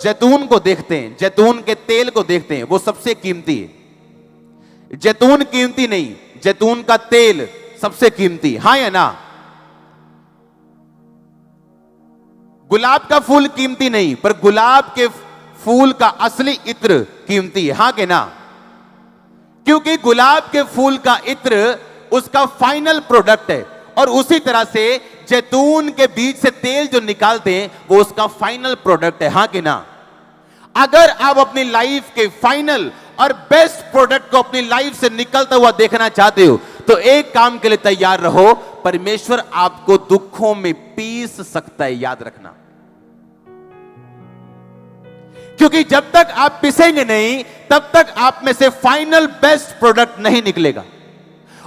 जैतून को देखते हैं, जैतून के तेल को देखते हैं, वो सबसे कीमती है। जैतून कीमती नहीं, जैतून का तेल सबसे कीमती। हां या ना? गुलाब का फूल कीमती नहीं, पर गुलाब के फूल का असली इत्र कीमती है। हां कि ना? क्योंकि गुलाब के फूल का इत्र उसका फाइनल प्रोडक्ट है। और उसी तरह से जैतून के बीज से तेल जो निकालते हैं वो उसका फाइनल प्रोडक्ट है। हां कि ना? अगर आप अपनी लाइफ के फाइनल और बेस्ट प्रोडक्ट को अपनी लाइफ से निकलता हुआ देखना चाहते हो तो एक काम के लिए तैयार रहो, परमेश्वर आपको दुखों में पीस सकता है, याद रखना। क्योंकि जब तक आप पिसेंगे नहीं तब तक आप में से फाइनल बेस्ट प्रोडक्ट नहीं निकलेगा।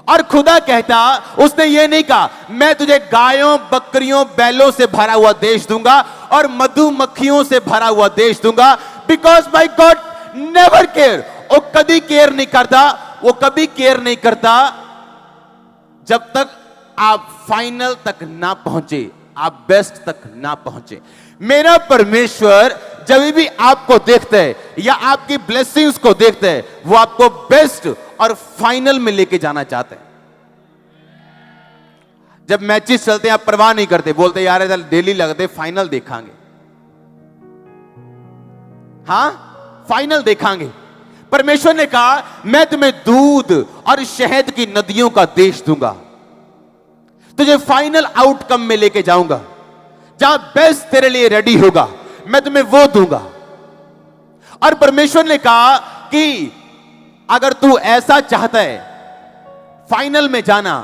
और खुदा कहता, उसने ये नहीं कहा मैं तुझे गायों, बकरियों, बैलों से भरा हुआ देश दूंगा और मधुमक्खियों से भरा हुआ देश दूंगा। Because my God never care, वो कभी केयर नहीं करता, वो कभी केयर नहीं करता जब तक आप फाइनल तक ना पहुंचे, आप बेस्ट तक ना पहुंचे। मेरा परमेश्वर जब भी आपको देखता है या आपकी ब्लेसिंग्स को देखता है, वो आपको बेस्ट और फाइनल में लेके जाना चाहते हैं। जब मैचेस चलते हैं आप परवाह नहीं करते, बोलते यार डेली लगते, फाइनल देखांगे। हां, फाइनल देखांगे। परमेश्वर ने कहा मैं तुम्हें दूध और शहद की नदियों का देश दूंगा, तुझे फाइनल आउटकम में लेके जाऊंगा, जहां बेस्ट तेरे लिए रेडी होगा, मैं तुम्हें वो दूंगा। और परमेश्वर ने कहा कि अगर तू ऐसा चाहता है फाइनल में जाना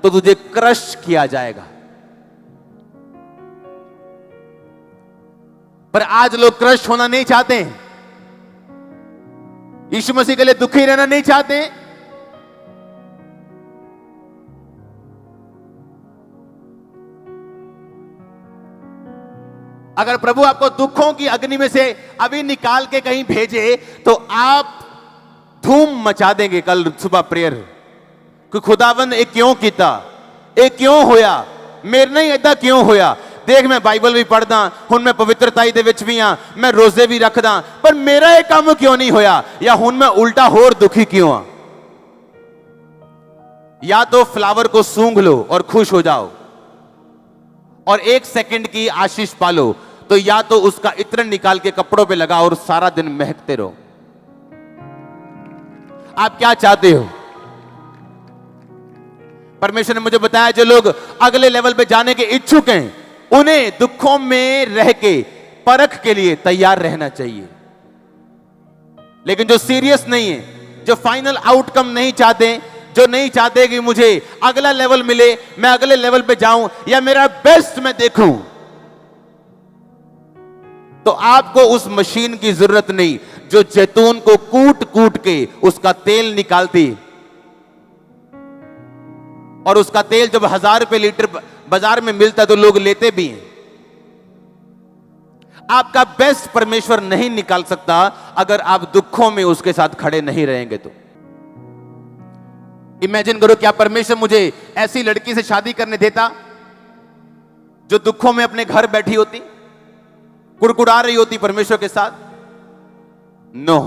तो तुझे क्रश किया जाएगा। पर आज लोग क्रश होना नहीं चाहते हैं, यीशु मसीह के लिए दुखी रहना नहीं चाहते हैं। अगर प्रभु आपको दुखों की अग्नि में से अभी निकाल के कहीं भेजे तो आप धूम मचा देंगे कल सुबह प्रेयर कि खुदावन ये क्यों किया, ये क्यों होया, मेरे नहीं ऐसा क्यों होया। देख मैं बाइबल भी पढ़दा, हुण मैं पवित्रताई दे विच भी हां, मैं रोजे भी रखदा, पर मेरा ये काम क्यों नहीं होया, या हुण मैं उल्टा होर दुखी क्यों हां। या तो फ्लावर को सूंघ लो और खुश हो जाओ और 1 सेकंड की आशीष पालो, तो या तो उसका इत्र निकाल के कपड़ों पे लगाओ और सारा दिन महकते रहो। आप क्या चाहते हो? परमेश्वर ने मुझे बताया जो लोग अगले लेवल पे जाने के इच्छुक हैं, उन्हें दुखों में रह के परख के लिए तैयार रहना चाहिए। लेकिन जो सीरियस नहीं है, जो फाइनल आउटकम नहीं चाहते, जो नहीं चाहते कि मुझे अगला लेवल मिले, मैं अगले लेवल पे जाऊं या मेरा बेस्ट मैं देखूं, तो आपको उस मशीन की जरूरत नहीं जो जैतून को कूट कूट के उसका तेल निकालती, और उसका तेल जब 1000 रुपए लीटर बाजार में मिलता तो लोग लेते भी हैं। आपका बेस्ट परमेश्वर नहीं निकाल सकता अगर आप दुखों में उसके साथ खड़े नहीं रहेंगे तो। इमेजिन करो, क्या परमेश्वर मुझे ऐसी लड़की से शादी करने देता जो दुखों में अपने घर बैठी होती, कुड़कुड़ा रही होती परमेश्वर के साथ? नो।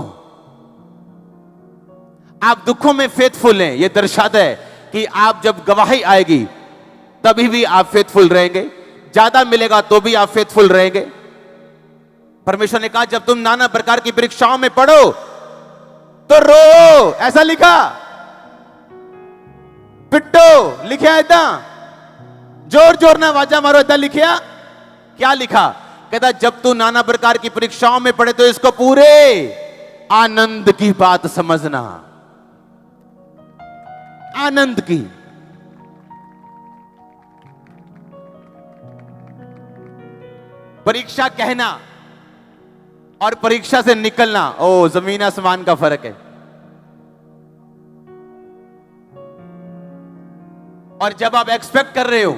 आप दुखों में फेथफुल हैं, यह दर्शाता है कि आप जब गवाही आएगी तभी भी आप फेथफुल रहेंगे, ज्यादा मिलेगा तो भी आप फेथफुल रहेंगे। परमेश्वर ने कहा जब तुम नाना प्रकार की परीक्षाओं में पढ़ो तो रो, ऐसा लिखा। पिट्टो लिखा ऐसा, जोर जोर ना वाजा मारो, ऐसा लिखा। क्या लिखा? कहता जब तू नाना प्रकार की परीक्षाओं में पढ़े तो इसको पूरे आनंद की बात समझना, आनंद की। परीक्षा कहना और परीक्षा से निकलना, ओ जमीन आसमान का फर्क है। और जब आप एक्सपेक्ट कर रहे हो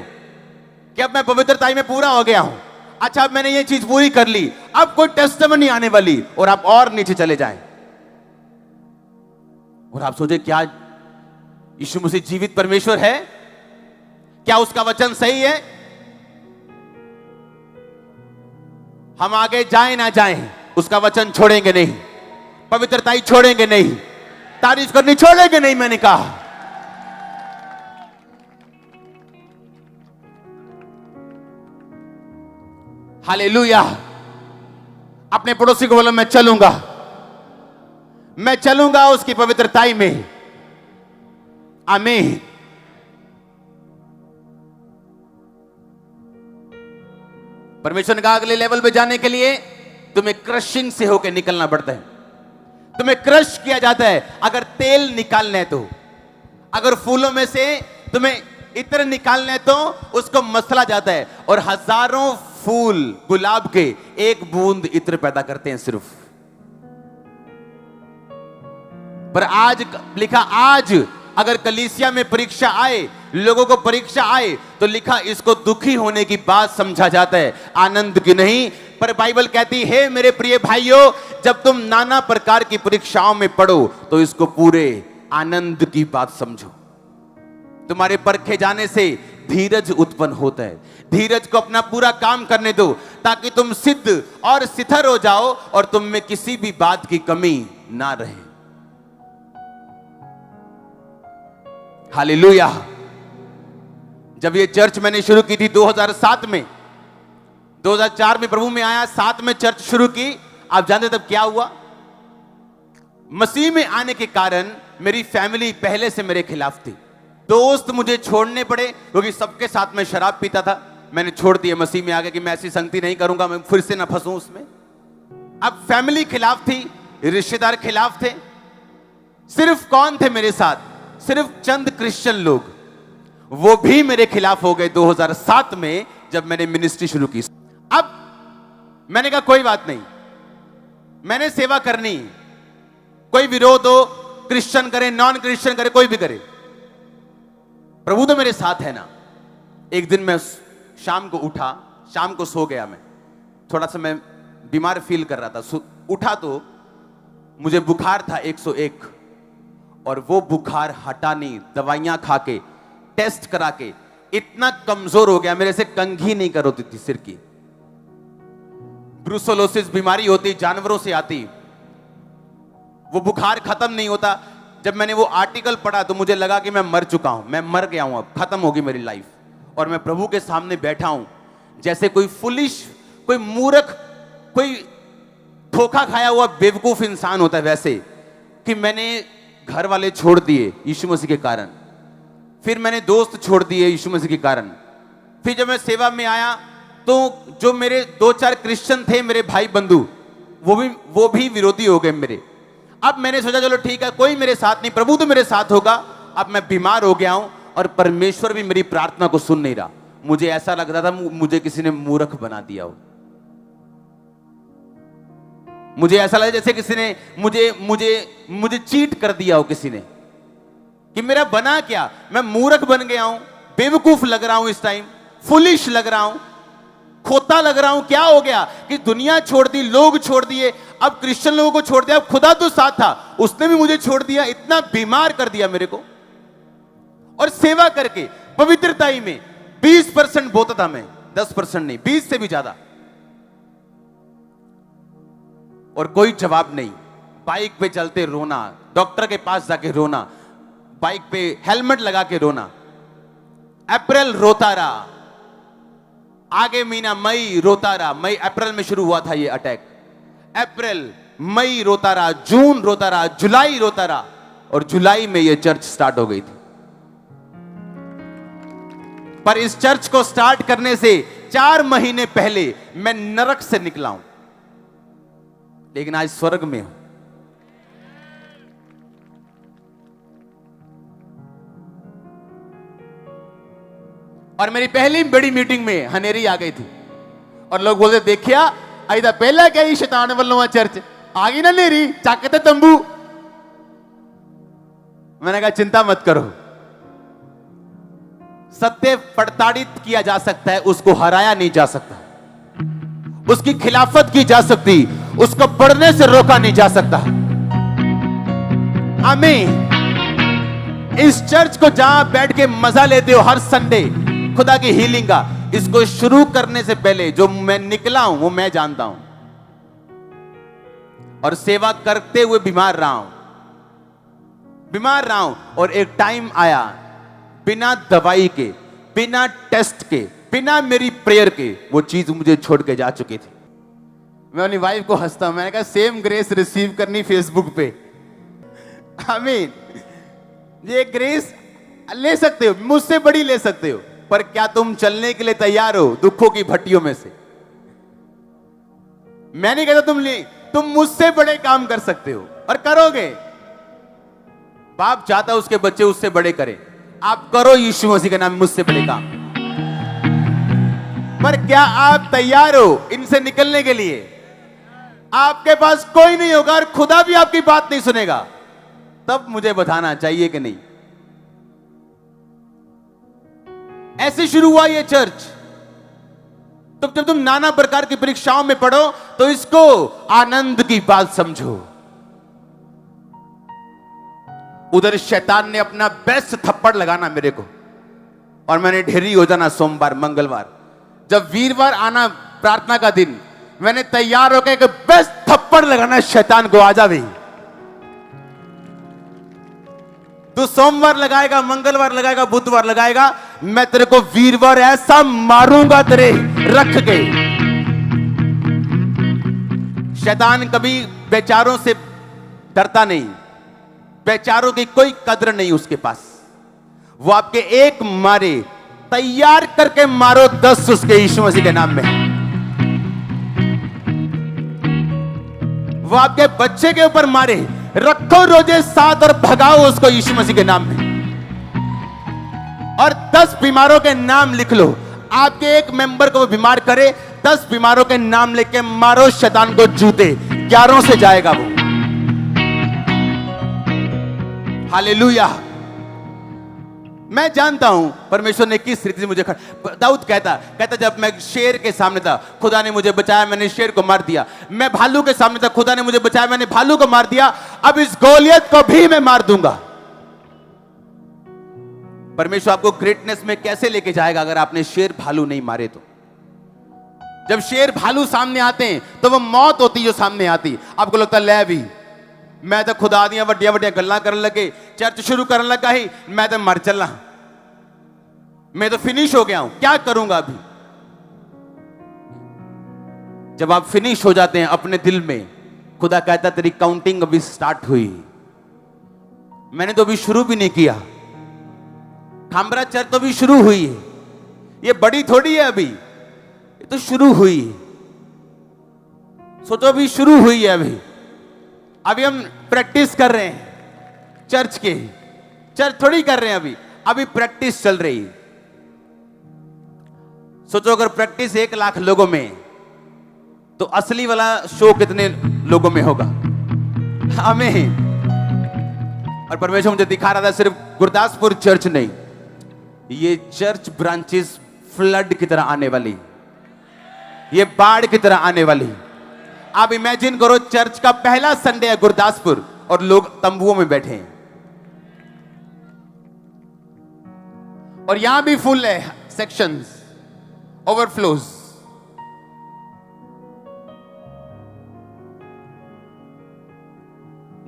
कि अब मैं पवित्रता में पूरा हो गया हूं, अच्छा अब मैंने ये चीज पूरी कर ली, अब कोई टेस्टमनी आने वाली, और आप और नीचे चले जाएं और आप सोचे क्या यीशु मसीह जीवित परमेश्वर है? क्या उसका वचन सही है? हम आगे जाएं ना जाएं, उसका वचन छोड़ेंगे नहीं, पवित्रता छोड़ेंगे नहीं, तारीफ करनी छोड़ेंगे नहीं। मैंने कहा हालेलुया। अपने पड़ोसी को बोलो मैं चलूंगा, मैं चलूंगा उसकी पवित्रता में। आमीन। परमेश्वर ने कहा अगले लेवल पे जाने के लिए तुम्हें क्रशिंग से होकर निकलना पड़ता है, तुम्हें क्रश किया जाता है। अगर तेल निकालना है तो, अगर फूलों में से तुम्हें इत्र निकालना है तो उसको मसला जाता है, और हजारों फूल गुलाब के एक बूंद इत्र पैदा करते हैं सिर्फ। पर आज लिखा, आज अगर कलीसिया में परीक्षा आए, लोगों को परीक्षा आए, तो लिखा इसको दुखी होने की बात समझा जाता है, आनंद की नहीं। पर बाइबल कहती है मेरे प्रिय भाइयों, जब तुम नाना प्रकार की परीक्षाओं में पढ़ो तो इसको पूरे आनंद की बात समझो। तुम्हारे परखे जाने से धीरज उत्पन्न होता है, धीरज को अपना पूरा काम करने दो ताकि तुम सिद्ध और स्थिर हो जाओ और तुम में किसी भी बात की कमी ना रहे। हालेलुया। जब ये चर्च मैंने शुरू की थी 2007 में, 2004 में प्रभु में आया, 7 में चर्च शुरू की। आप जानते तब क्या हुआ? मसीह में आने के कारण मेरी फैमिली पहले से मेरे खिलाफ थी। दोस्त मुझे छोड़ने पड़े क्योंकि सबके साथ में शराब पीता था। मैंने छोड़ दिया, मसीह में आ गया कि मैं ऐसी संगति नहीं करूंगा, मैं फिर से ना फंसूं उसमें। अब फैमिली खिलाफ थी, रिश्तेदार खिलाफ थे। सिर्फ कौन थे मेरे साथ? सिर्फ चंद क्रिश्चियन लोग, वो भी मेरे खिलाफ हो गए 2007 में जब मैंने मिनिस्ट्री शुरू की। अब मैंने कहा कोई बात नहीं, मैंने सेवा करनी, कोई विरोध हो, क्रिश्चियन करे नॉन क्रिश्चियन करे, कोई भी करे, प्रभु तो मेरे साथ है ना। एक दिन मैं शाम को उठा, शाम को सो गया, मैं थोड़ा सा मैं बीमार फील कर रहा था। उठा तो मुझे बुखार था 101, और वो बुखार हटा नहीं। दवाइयां खा के, टेस्ट करा के इतना कमजोर हो गया, मेरे से कंघी नहीं कर होती थी सिर की। ब्रूसेलोसिस बीमारी होती, जानवरों से आती, वो बुखार खत्म नहीं होता। जब मैंने वो आर्टिकल पढ़ा तो मुझे लगा कि मैं मर चुका हूं, मैं मर गया हूं, अब खत्म होगी मेरी लाइफ। और मैं प्रभु के सामने बैठा हूं जैसे कोई फुलिश, कोई मूर्ख, कोई धोखा खाया हुआ बेवकूफ इंसान होता है, वैसे कि मैंने घर वाले छोड़ दिए यीशु मसीह के कारण, फिर मैंने दोस्त छोड़ दिए यीशु मसीह के कारण, फिर जब मैं सेवा में आया तो जो मेरे 2-4 क्रिश्चियन थे मेरे भाई बंधु वो भी विरोधी हो गए मेरे। अब मैंने सोचा चलो ठीक है, कोई मेरे साथ नहीं, प्रभु तो मेरे साथ होगा। अब मैं बीमार हो गया हूं और परमेश्वर भी मेरी प्रार्थना को सुन नहीं रहा। मुझे ऐसा लग रहा था मुझे किसी ने मूर्ख बना दिया हो। मुझे ऐसा लगा जैसे किसी ने मुझे चीट कर दिया हो किसी ने, कि मेरा बना क्या, मैं मूर्ख बन गया हूं, बेवकूफ लग रहा हूं, इस टाइम फुलिश लग रहा हूं, खोता लग रहा हूं। क्या हो गया कि दुनिया छोड़ दी, लोग छोड़ दिए, अब क्रिश्चियन लोगों को छोड़ दिया, अब खुदा तो साथ था उसने भी मुझे छोड़ दिया, इतना बीमार कर दिया मेरे को। और सेवा करके पवित्रताई में 20% बोता था मैं, 10% नहीं, 20 से भी ज्यादा, और कोई जवाब नहीं। बाइक पे चलते रोना, डॉक्टर के पास जाके रोना, बाइक पे हेलमेट लगा के रोना। अप्रैल रोता रहा, आगे महीना मई रोता रहा, मई अप्रैल में शुरू हुआ था ये अटैक, अप्रैल मई रोता रहा, जून रोता रहा, जुलाई रोता रहा, और जुलाई में ये चर्च स्टार्ट हो गई थी। पर इस चर्च को स्टार्ट करने से 4 महीने पहले मैं नरक से निकला हूं, लेकिन आज स्वर्ग में हूं। और मेरी पहली बड़ी मीटिंग में हनेरी आ गई थी और लोग बोलते देखिया अदा पहला क्या ही शैतान वालों चर्च आ गई ना नेरी, चाकते तंबू। मैंने कहा चिंता मत करो, सत्य प्रताड़ित किया जा सकता है, उसको हराया नहीं जा सकता, उसकी खिलाफत की जा सकती, उसको बढ़ने से रोका नहीं जा सकता। आमीन। इस चर्च को जहां बैठ के मजा लेते हो हर संडे खुदा की हीलिंग का, इसको शुरू करने से पहले जो मैं निकला हूं वो मैं जानता हूं, और सेवा करते हुए बीमार रहा हूं। और एक टाइम आया, बिना दवाई के, बिना टेस्ट के, बिना मेरी प्रेयर के वो चीज मुझे छोड़ के जा चुकी थी। मैं अपनी वाइफ को हंसता हूं, मैंने कहा सेम ग्रेस रिसीव करनी फेसबुक पे। आमीन। ये ग्रेस ले सकते हो, मुझसे बड़ी ले सकते हो, पर क्या तुम चलने के लिए तैयार हो दुखों की भट्टियों में से? मैं नहीं कहता तुम मुझसे बड़े काम कर सकते हो और करोगे। बाप चाहता उसके बच्चे उससे बड़े करें, आप करो यीशु मसीह के नाम में मुझसे बड़े काम। पर क्या आप तैयार हो इनसे निकलने के लिए? आपके पास कोई नहीं होगा और खुदा भी आपकी बात नहीं सुनेगा, तब मुझे बताना चाहिए कि नहीं। ऐसे शुरू हुआ ये चर्च। तो जब तुम नाना प्रकार की परीक्षाओं में पढ़ो तो इसको आनंद की बात समझो। उधर शैतान ने अपना बेस्ट थप्पड़ लगाना मेरे को, और मैंने ढेरी हो जाना सोमवार मंगलवार। जब वीरवार आना प्रार्थना का दिन, मैंने तैयार होकर बेस्ट थप्पड़ लगाना शैतान को, आजा भाई तू सोमवार लगाएगा, मंगलवार लगाएगा, बुधवार लगाएगा, मैं तेरे को वीरवार ऐसा मारूंगा तेरे रख के। शैतान कभी बेचारों से डरता नहीं, बेचारों की कोई कद्र नहीं उसके पास। वो आपके एक मारे, तैयार करके मारो 10 उसके यीशु मसीह के नाम में। वो आपके बच्चे के ऊपर मारे, रखो रोजे 7 और भगाओ उसको यीशु मसीह के नाम में। और 10 बीमारों के नाम लिख लो, आपके एक मेंबर को वो बीमार करे, 10 बीमारों के नाम लेके मारो शैतान को जूते, 11 से जाएगा वो। हालेलुया। मैं जानता हूं परमेश्वर ने किस तरीके से मुझे दाऊद कहता जब मैं शेर के सामने था खुदा ने मुझे बचाया, मैंने शेर को मार दिया। मैं भालू के सामने था, खुदा ने मुझे बचाया, मैंने भालू को मार दिया। अब इस गोलियत को भी मैं मार दूंगा। परमेश्वर आपको ग्रेटनेस में कैसे लेके जाएगा अगर आपने शेर भालू नहीं मारे तो? जब शेर भालू सामने आते हैं तो वो मौत होती जो सामने आती। आपको लगता ले भी मैं तो खुदा दियां वड्डियां वड्डियां गल्लां करने लगे, चर्च शुरू करने लगा ही मैं तो मर चला, मैं तो फिनिश हो गया हूं, क्या करूंगा अभी? जब आप फिनिश हो जाते हैं अपने दिल में, खुदा कहता तेरी काउंटिंग अभी स्टार्ट हुई, मैंने तो अभी शुरू भी नहीं किया। खामरा चर्च तो अभी शुरू हुई है, ये बड़ी थोड़ी है अभी, ये तो शुरू हुई है। सोचो अभी शुरू हुई है, अभी हम प्रैक्टिस कर रहे हैं चर्च के, चर्च थोड़ी कर रहे हैं अभी प्रैक्टिस चल रही है। सोचो अगर प्रैक्टिस 1 लाख लोगों में, तो असली वाला शो कितने लोगों में होगा? हमें। और परमेश्वर मुझे दिखा रहा था सिर्फ गुरदासपुर चर्च नहीं, ये चर्च ब्रांचेस फ्लड की तरह आने वाली, ये बाढ़ की तरह आने वाली। आप इमेजिन करो, चर्च का पहला संडे है गुरदासपुर और लोग तंबुओं में बैठे हैं, और यहां भी फुल है, सेक्शंस, ओवरफ्लोज।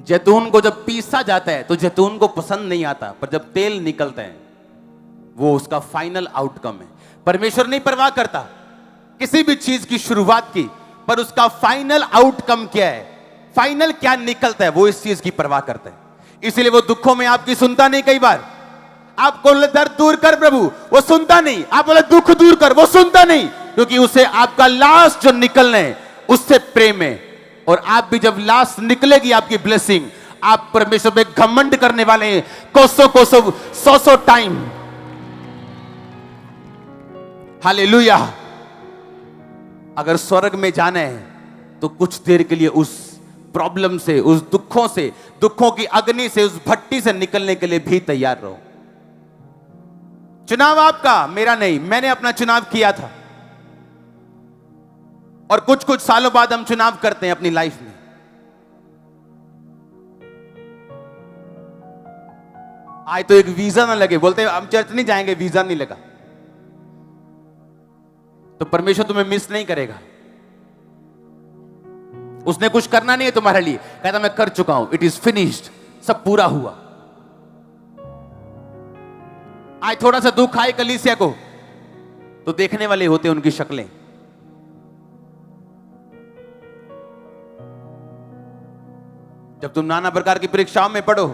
जैतून को जब पीसा जाता है तो जैतून को पसंद नहीं आता, पर जब तेल निकलता है वो उसका फाइनल आउटकम है। परमेश्वर नहीं परवाह करता किसी भी चीज की शुरुआत की, पर उसका फाइनल आउटकम क्या है, फाइनल क्या निकलता है, वो इस चीज की परवाह करता है। इसीलिए वो दुखों में आपकी सुनता नहीं। कई बार आपको दर्द दूर कर प्रभु, वो सुनता नहीं। आप बोले दुख दूर कर, वो सुनता नहीं, क्योंकि उसे आपका लास्ट जो निकलना है उससे प्रेम है। और आप भी जब लास्ट निकलेगी आपकी ब्लेसिंग, आप परमेश्वर पे घमंड करने वाले हैं कोसों कोसों, 100 टाइम। हालेलुया। अगर स्वर्ग में जाना है तो कुछ देर के लिए उस प्रॉब्लम से, उस दुखों से, दुखों की अग्नि से, उस भट्टी से निकलने के लिए भी तैयार रहो। चुनाव आपका, मेरा नहीं। मैंने अपना चुनाव किया था, और कुछ कुछ सालों बाद हम चुनाव करते हैं अपनी लाइफ में। आज तो एक वीजा ना लगे, बोलते हैं हम चर्च नहीं जाएंगे, वीजा नहीं लगा, तो परमेश्वर तुम्हें मिस नहीं करेगा। उसने कुछ करना नहीं है तुम्हारे लिए, कहता मैं कर चुका हूं, इट इज फिनिश्ड, सब पूरा हुआ। आज थोड़ा सा दुख आए कलीसिया को, तो देखने वाले होते हैं उनकी शक्लें। जब तुम नाना प्रकार की परीक्षाओं में पढ़ो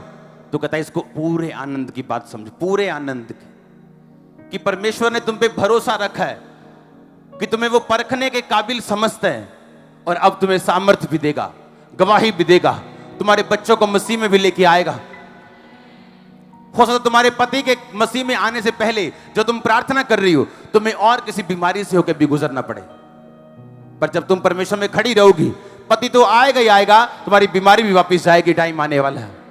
तो कहता है इसको पूरे आनंद की बात समझो, पूरे आनंद की, कि परमेश्वर ने तुम पे भरोसा रखा है, कि तुम्हें वो परखने के काबिल समझता है, और अब तुम्हें सामर्थ्य भी देगा, गवाही भी देगा, तुम्हारे बच्चों को मसीह में भी लेके आएगा। हो सकता तुम्हारे पति के मसीह में आने से पहले जो तुम प्रार्थना कर रही हो, तुम्हें और किसी बीमारी से होकर भी गुजरना पड़े, पर जब तुम परमेश्वर में खड़ी रहोगी, पति तो आएगा ही आएगा, तुम्हारी बीमारी भी वापस जाएगी, टाइम आने वाला है।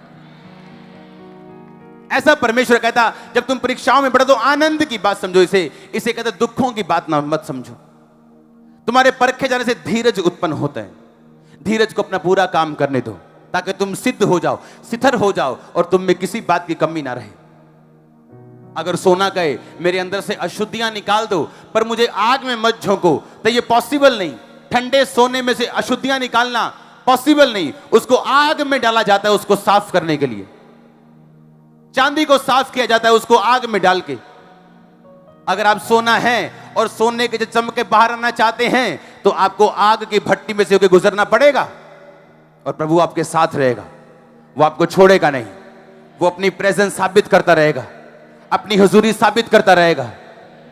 ऐसा परमेश्वर कहता, जब तुम परीक्षाओं में पढ़ो तो आनंद की बात समझो, इसे कहते दुखों की बात ना मत समझो। तुम्हारे परखे जाने से धीरज उत्पन्न होता है, धीरज को अपना पूरा काम करने दो, ताकि तुम सिद्ध हो जाओ, स्थिर हो जाओ, और तुम में किसी बात की कमी ना रहे। अगर सोना कहे मेरे अंदर से अशुद्धियां निकाल दो, पर मुझे आग में मत झोंको, तो ये पॉसिबल नहीं। ठंडे सोने में से अशुद्धियां निकालना पॉसिबल नहीं, उसको आग में डाला जाता है उसको साफ करने के लिए। चांदी को साफ किया जाता है उसको आग में डाल के। अगर आप सोना है और सोने के चमक के बाहर आना चाहते हैं, तो आपको आग की भट्टी में से होकर गुजरना पड़ेगा, और प्रभु आपके साथ रहेगा, वो आपको छोड़ेगा नहीं, वो अपनी प्रेजेंस साबित करता रहेगा, अपनी हुजूरी साबित करता रहेगा।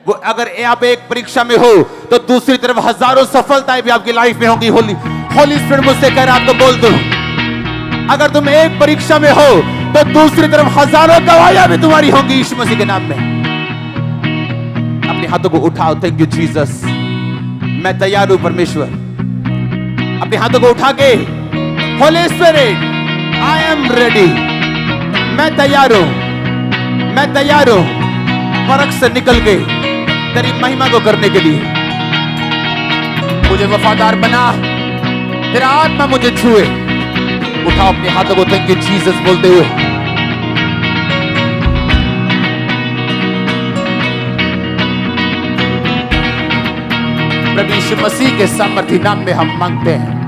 वो अगर आप एक परीक्षा में हो तो दूसरी तरफ हजारों सफलताएं भी आपकी लाइफ में होंगी। होली स्पिरिट मुझसे कह रहा आपको बोल दो, अगर तुम एक परीक्षा में हो तो दूसरी तरफ हजारों गवाहियां भी तुम्हारी होंगी यीशु मसीह के नाम में। अपने हाथों को उठाओ, थैंक यू जीसस, मैं तैयार हूं परमेश्वर। अपने हाथों को उठा के, Holi spirit I am ready, मैं तैयार हूं, मैं तैयार हूं परख से निकल के तेरी महिमा को करने के लिए। मुझे वफादार बना, तेरा आत्मा मुझे छुए। उठाओ अपने हाथों को, थैंक यू जीसस बोलते हुए। प्रभु यीशु मसीह के सामर्थी नाम में हम मांगते हैं।